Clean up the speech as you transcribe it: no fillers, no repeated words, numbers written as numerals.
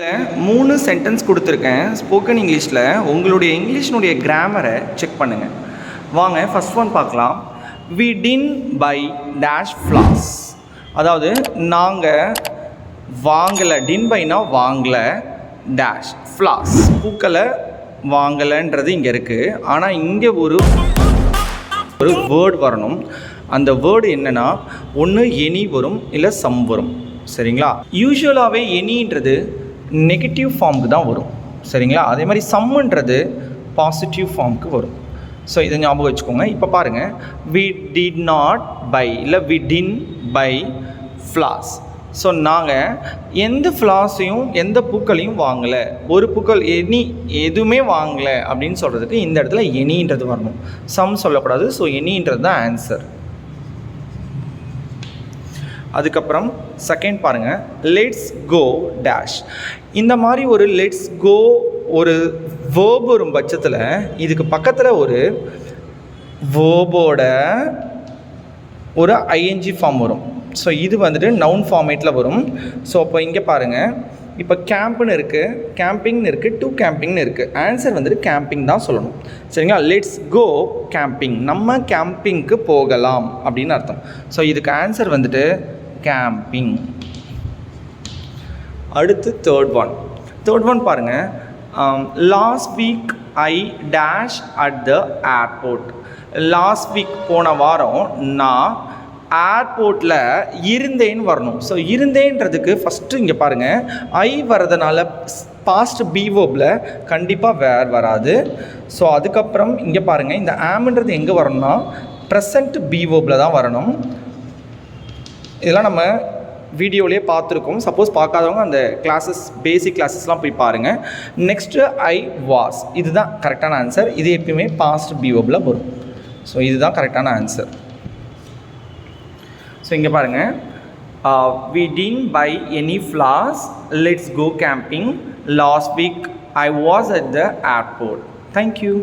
3 sentence கொடுத்துருக்கேன் spoken இங்கிலீஷில். உங்களுடைய இங்கிலீஷினுடைய கிராமரை செக் பண்ணுங்கள். வாங்க ஃபஸ்ட் ஒன் பார்க்கலாம். We didn't buy dash flowers. அதாவது நாங்கள் வாங்கலை, டின் பைனா வாங்கலை, டேஷ் ஃப்ளாஸ் பூக்களை வாங்கலைன்றது இங்கே இருக்குது. ஆனால் இங்கே ஒரு வேர்டு வரணும். அந்த வேர்டு என்னென்னா ஒன்று எனி வரும், இல்லை சம் வரும். சரிங்களா? யூஸ்வலாகவே எனின்றது நெகட்டிவ் ஃபார்முக்கு தான் வரும். சரிங்களா? அதே மாதிரி சம்முன்றது பாசிட்டிவ் ஃபார்முக்கு வரும். ஸோ இதை ஞாபகம் வச்சுக்கோங்க. இப்போ பாருங்கள், வி டிட் நாட் பை இல்லை we didn't buy flowers. So நாங்கள் எந்த ஃப்ளாஸையும் எந்த பூக்களையும் வாங்கலை, ஒரு பூக்கள் எனி எதுவுமே வாங்கலை அப்படின்னு சொல்கிறதுக்கு இந்த இடத்துல எனின்றது வரணும், சம் சொல்லக்கூடாது. ஸோ எனின்றது தான் ஆன்சர். அதுக்கப்புறம் செகண்ட் பாருங்கள், லெட்ஸ் கோ டேஷ். இந்த மாதிரி ஒரு லெட்ஸ் கோ ஒரு வேர்ப் வரும் பட்சத்தில் இதுக்கு பக்கத்தில் ஒரு வேர்போட ஒரு ஐஎன்ஜி ஃபார்ம் வரும். ஸோ இது வந்துட்டு நவுன் ஃபார்மேட்டில் வரும். ஸோ அப்போ இங்கே பாருங்கள், இப்போ கேம்ப்னு இருக்குது, கேம்பிங்னு இருக்குது, டு கேம்பிங்னு இருக்குது. ஆன்சர் வந்துட்டு கேம்பிங் தான் சொல்லணும். சரிங்களா? லெட்ஸ் கோ கேம்பிங், நம்ம கேம்பிங்க்கு போகலாம் அப்படின்னு அர்த்தம். ஸோ இதுக்கு ஆன்சர் வந்துட்டு கேம்பிங். அடுத்து தேர்ட் ஒன் பாருங்கள். Last week I dash at the airport. Last week போன வாரம் நான் ஏர்போர்ட்டில் இருந்தேன்னு வரணும். ஸோ இருந்தேன்றதுக்கு ஃபஸ்ட்டு இங்கே பாருங்கள், ஐ வரதுனால பாஸ்ட் பீவோபில் கண்டிப்பாக வேர் வராது. ஸோ அதுக்கப்புறம் இங்கே பாருங்கள், இந்த ஆம்ன்றது எங்கே வரணும்னா ப்ரெசண்ட் பீவோபில் தான் வரணும். இதெல்லாம் நம்ம வீடியோலேயே பார்த்துருக்கோம். சப்போஸ் பார்க்காதவங்க அந்த கிளாஸஸ், பேசிக் கிளாஸஸ்லாம் போய் பாருங்கள். நெக்ஸ்ட்டு ஐ வாஸ், இதுதான் கரெக்டான ஆன்சர். இது எப்பயுமே பாஸ்ட் பீவோபில் வரும். ஸோ இதுதான் கரெக்டான ஆன்சர். ஸோ இங்கே பாருங்கள், we didn't buy any flowers, let's go camping, last week I was at the airport. Thank you.